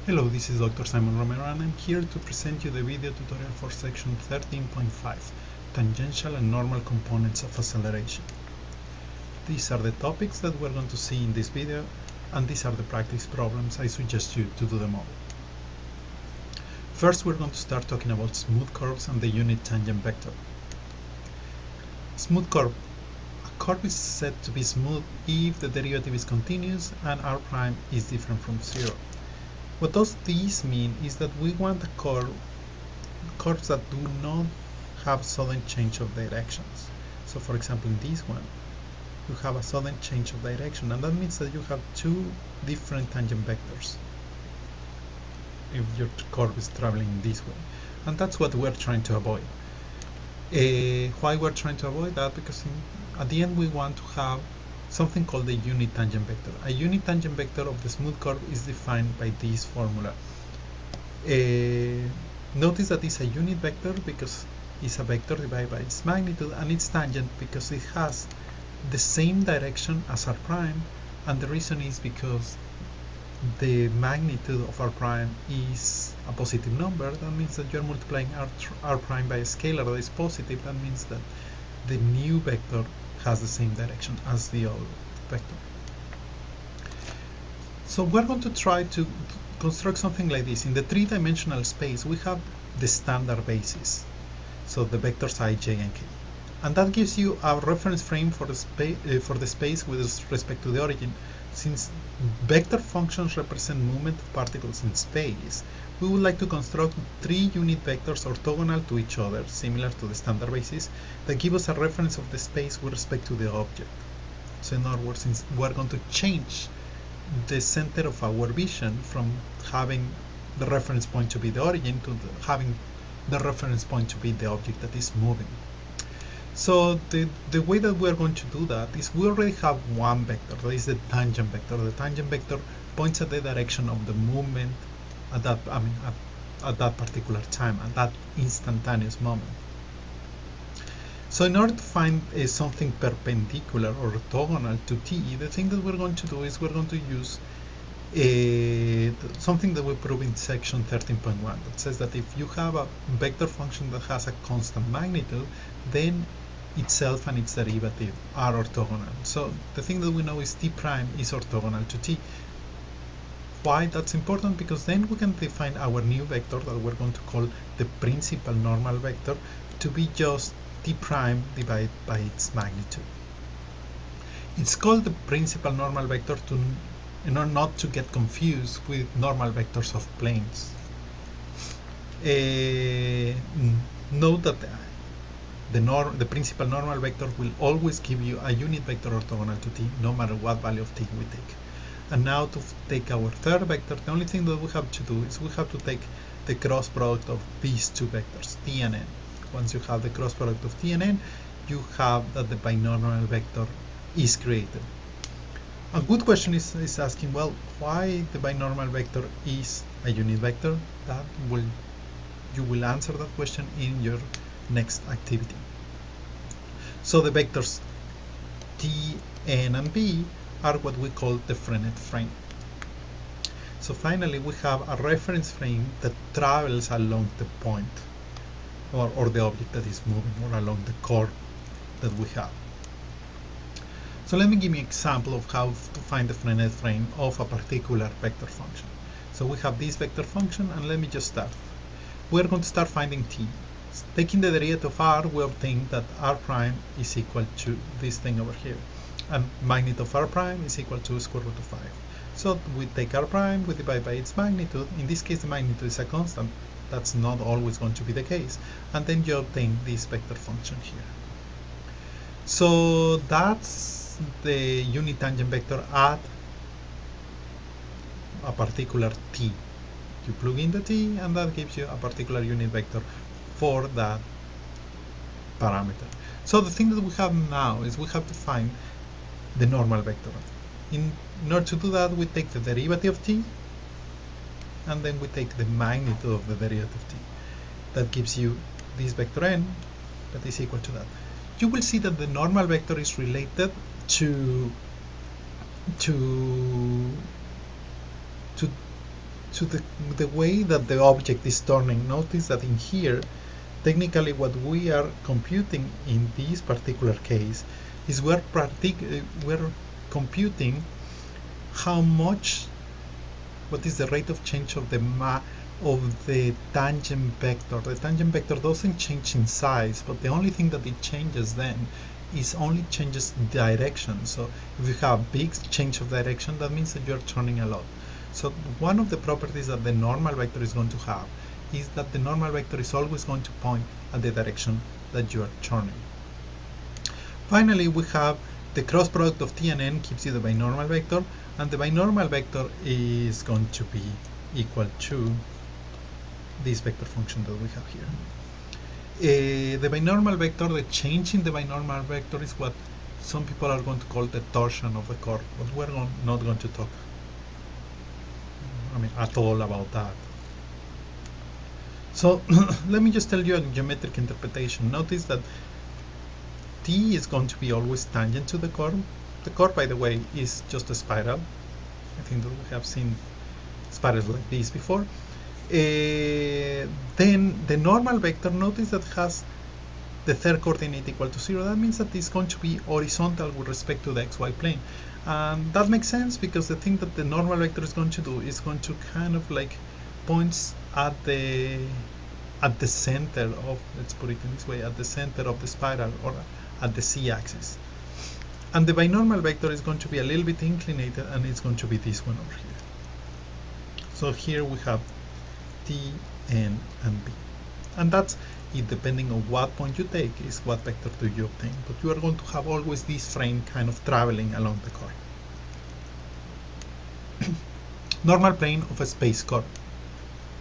Hello, this is Dr. Simon Romero and I'm here to present you the video tutorial for section 13.5, Tangential and Normal Components of Acceleration. These are the topics that we're going to see in this video, and these are the practice problems I suggest you to do them all. First, we're going to start talking about smooth curves and the unit tangent vector. Smooth curve. A curve is said to be smooth if the derivative is continuous and r prime is different from 0. What does this mean is that we want a curves that do not have sudden change of directions. So for example, in this one, you have a sudden change of direction, and that means that you have two different tangent vectors if your curve is traveling this way. And that's what we're trying to avoid. Why we're trying to avoid that? Because at the end we want to have something called the unit tangent vector. A unit tangent vector of the smooth curve is defined by this formula. Notice that it's a unit vector because it's a vector divided by its magnitude, and it's tangent because it has the same direction as r prime, and the reason is because the magnitude of r prime is a positive number. That means that you're multiplying r prime by a scalar that is positive. That means that the new vector has the same direction as the old vector. So we're going to try to construct something like this. In the three-dimensional space, we have the standard basis, so the vectors I, j, and k. And that gives you a reference frame for the space with respect to the origin. Since vector functions represent movement of particles in space, we would like to construct three unit vectors orthogonal to each other, similar to the standard basis, that give us a reference of the space with respect to the object. So in other words, since we're going to change the center of our vision from having the reference point to be the origin to having the reference point to be the object that is moving. So the way that we're going to do that is we already have one vector, that is the tangent vector. The tangent vector points at the direction of the movement at that, at that particular time, at that instantaneous moment. So in order to find something perpendicular or orthogonal to t, the thing that we're going to do is we're going to use something that we prove in section 13.1 that says that if you have a vector function that has a constant magnitude, then itself and its derivative are orthogonal. So the thing that we know is t prime is orthogonal to t. Why that's important? Because then we can define our new vector that we're going to call the principal normal vector to be just t prime divided by its magnitude. It's called the principal normal vector to, in order not to get confused with normal vectors of planes. Note that the principal normal vector will always give you a unit vector orthogonal to t, no matter what value of t we take. And now to take our third vector, the only thing that we have to do is we have to take the cross product of these two vectors, t and n. Once you have the cross product of t and n, you have that the binomial vector is created. A good question is asking, well, why the binomial vector is a unit vector? You will answer that question in your next activity. So the vectors t, n, and b are what we call the Frenet frame. So finally, we have a reference frame that travels along the point or the object that is moving, or along the curve that we have. So let me give you an example of how to find the Frenet frame of a particular vector function. So we have this vector function, and let me just start. We're going to start finding t. Taking the derivative of r, we obtain that r prime is equal to this thing over here, and magnitude of r prime is equal to square root of 5. So we take r prime, we divide by its magnitude. In this case, the magnitude is a constant. That's not always going to be the case. And then you obtain this vector function here. So that's the unit tangent vector at a particular t. You plug in the t, and that gives you a particular unit vector for that parameter. So the thing that we have now is we have to find the normal vector. In order to do that, we take the derivative of t, and then we take the magnitude of the derivative of t. That gives you this vector n that is equal to that. You will see that the normal vector is related to to the way that the object is turning. Notice that in here, technically what we are computing in this particular case is we're computing how much, what is the rate of change of the tangent vector. The tangent vector doesn't change in size, but the only thing that it changes then is only changes direction. So if you have a big change of direction, that means that you're turning a lot. So one of the properties that the normal vector is going to have is that the normal vector is always going to point at the direction that you are turning. Finally, we have the cross product of t and n gives you the binormal vector, and the binormal vector is going to be equal to this vector function that we have here. The binormal vector, the change in the binormal vector is what some people are going to call the torsion of the curve, but we're not going to talk at all about that. So let me just tell you a geometric interpretation. Notice that t is going to be always tangent to the curve. The curve, by the way, is just a spiral. I think that we have seen spirals like this before. Then the normal vector, notice that has the third coordinate equal to 0. That means that it's going to be horizontal with respect to the xy plane. And that makes sense because the thing that the normal vector is going to do is going to kind of like points at the center of, let's put it in this way, at the center of the spiral, or at the z-axis. And the binormal vector is going to be a little bit inclinated, and it's going to be this one over here. So here we have t, n, and b. And that's it, depending on what point you take, is what vector do you obtain. But you are going to have always this frame kind of traveling along the curve. Normal plane of a space curve.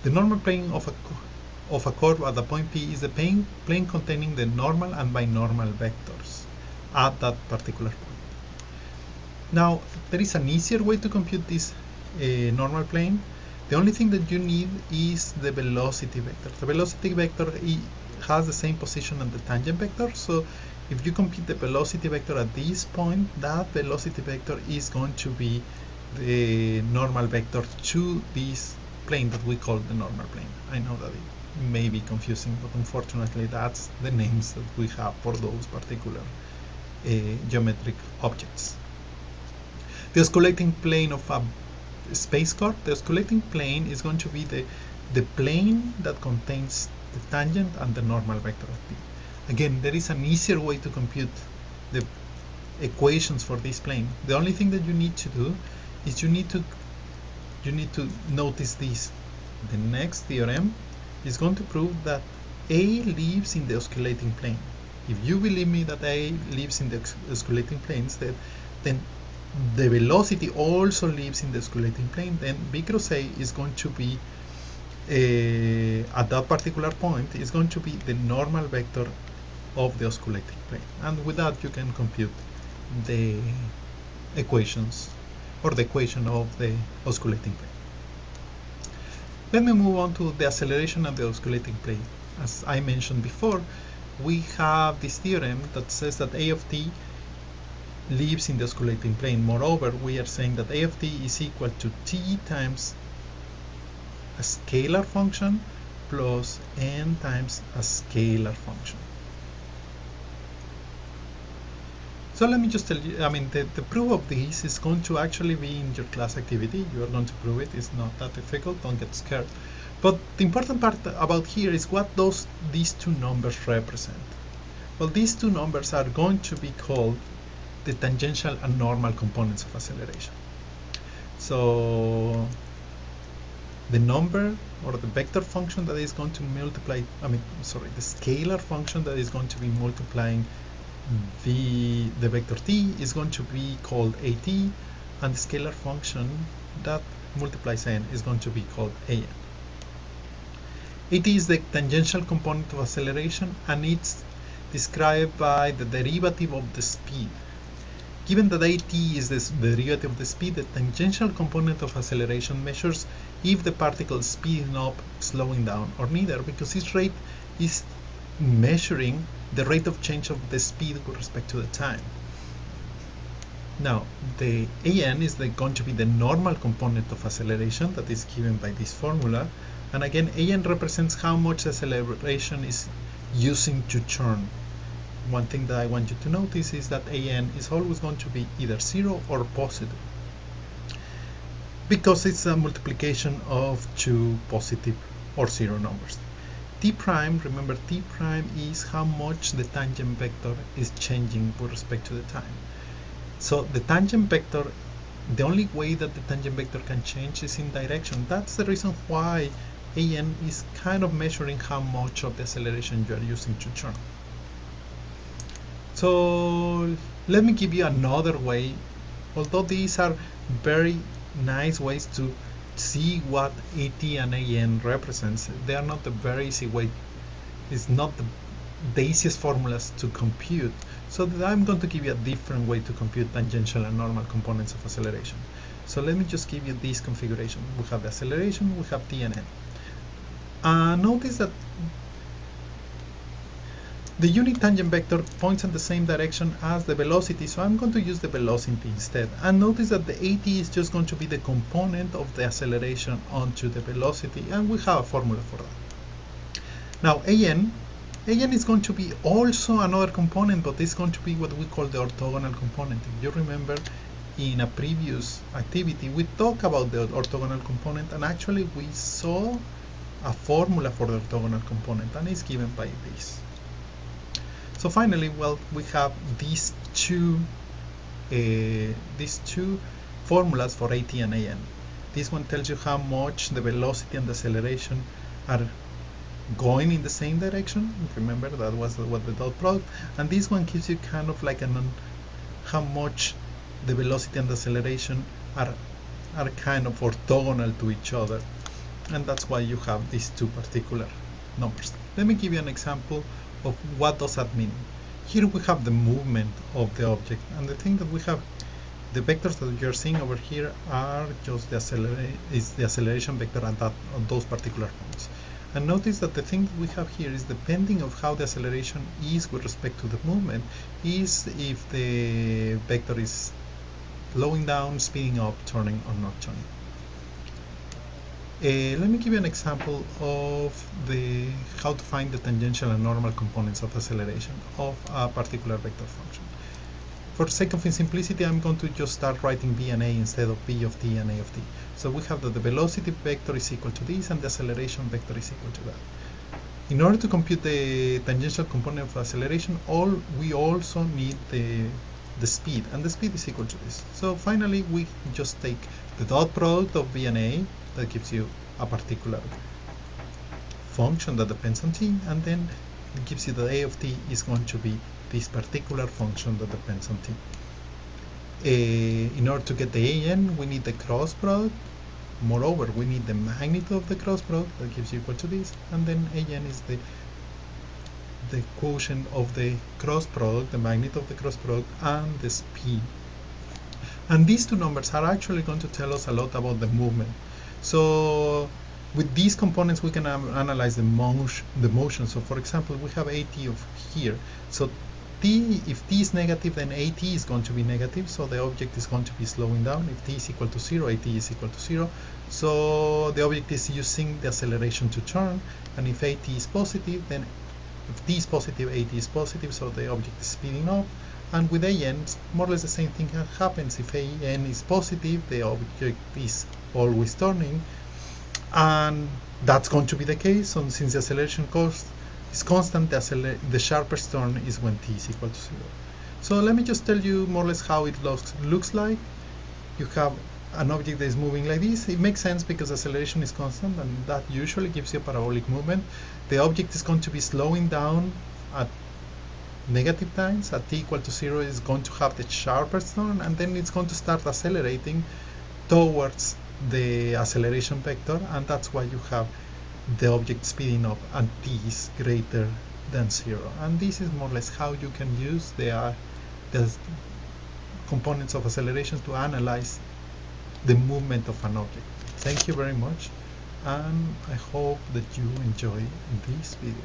The normal plane of a curve at the point P is the plane containing the normal and binormal vectors at that particular point. Now, there is an easier way to compute this normal plane. The only thing that you need is the velocity vector. The velocity vector has the same position as the tangent vector, so if you compute the velocity vector at this point, that velocity vector is going to be the normal vector to this plane that we call the normal plane. I know that it may be confusing, but unfortunately that's the names that we have for those particular geometric objects. The osculating plane of a space curve, the osculating plane is going to be the plane that contains the tangent and the normal vector of P. Again, there is an easier way to compute the equations for this plane. The only thing that you need to do is you need to notice this. The next theorem is going to prove that A lives in the osculating plane. If you believe me that A lives in the osculating planes, then the velocity also lives in the osculating plane, then B cross A is going to be, at that particular point, is going to be the normal vector of the osculating plane. And with that, you can compute the equations, or the equation of the osculating plane. Let me move on to the acceleration of the osculating plane. As I mentioned before, we have this theorem that says that A of t lives in the osculating plane. Moreover, we are saying that A of t is equal to t times a scalar function plus n times a scalar function. So let me just tell you, the proof of this is going to actually be in your class activity. You are going to prove it. It's not that difficult. Don't get scared. But the important part about here is what these two numbers represent. Well, these two numbers are going to be called the tangential and normal components of acceleration. So the number, or the vector function that is going to multiply, the scalar function that is going to be multiplying the vector t is going to be called at, and the scalar function that multiplies n is going to be called an. At is the tangential component of acceleration, and it's described by the derivative of the speed. Given that at is the derivative of the speed, the tangential component of acceleration measures if the particle is speeding up, slowing down, or neither, because its rate is measuring the rate of change of the speed with respect to the time. Now, the an is going to be the normal component of acceleration that is given by this formula. And again, an represents how much acceleration is using to turn. One thing that I want you to notice is that an is always going to be either 0 or positive, because it's a multiplication of two positive or 0 numbers. T prime, remember, T prime is how much the tangent vector is changing with respect to the time. So the tangent vector, the only way that the tangent vector can change is in direction. That's the reason why an is kind of measuring how much of the acceleration you are using to turn. So let me give you another way. Although these are very nice ways to see what AT and AN represents, they are not the very easy way. It's not the easiest formulas to compute. So I'm going to give you a different way to compute tangential and normal components of acceleration. So let me just give you this configuration. We have the acceleration, we have T and N. Notice that the unit tangent vector points in the same direction as the velocity, so I'm going to use the velocity instead. And notice that the AT is just going to be the component of the acceleration onto the velocity, and we have a formula for that. Now AN is going to be also another component, but it's going to be what we call the orthogonal component. If you remember, in a previous activity, we talked about the orthogonal component, and actually we saw a formula for the orthogonal component, and it's given by this. So finally, well, we have these two formulas for AT and AN. This one tells you how much the velocity and the acceleration are going in the same direction. Remember, that was what the dot product. And this one gives you kind of like how much the velocity and the acceleration are kind of orthogonal to each other. And that's why you have these two particular numbers. Let me give you an example of what does that mean. Here we have the movement of the object, and the thing that we have, the vectors that you're seeing over here are just the acceleration vector at those particular points. And notice that the thing that we have here is depending of how the acceleration is with respect to the movement, is if the vector is slowing down, speeding up, turning, or not turning. Let me give you an example of how to find the tangential and normal components of acceleration of a particular vector function. For the sake of simplicity, I'm going to just start writing B and A instead of B of t and A of t. So we have that the velocity vector is equal to this and the acceleration vector is equal to that. In order to compute the tangential component of acceleration, we also need the speed, and the speed is equal to this. So finally, we just take the dot product of B and A, that gives you a particular function that depends on t, and then it gives you that A of t is going to be this particular function that depends on t. In order to get the an, we need the cross product. Moreover, we need the magnitude of the cross product, that gives you equal to this, and then an is the quotient of the cross product, the magnitude of the cross product, and the speed. And these two numbers are actually going to tell us a lot about the movement. So with these components, we can analyze the motion. So for example, we have AT of here. So if t is negative, then AT is going to be negative, so the object is going to be slowing down. If t is equal to 0, AT is equal to 0. So the object is using the acceleration to turn, and if AT is positive, then if t is positive, AT is positive, so the object is speeding up. And with AN, more or less the same thing happens. If AN is positive, the object is always turning, and that's going to be the case. So since the acceleration is constant, the sharpest turn is when t is equal to 0. So let me just tell you more or less how it looks like. You have an object that is moving like this. It makes sense because acceleration is constant, and that usually gives you a parabolic movement. The object is going to be slowing down at negative times. At t equal to 0 is going to have the sharpest turn, and then it's going to start accelerating towards the acceleration vector, and that's why you have the object speeding up and t is greater than 0. And this is more or less how you can use the components of acceleration to analyze the movement of an object. Thank you very much, and I hope that you enjoy this video.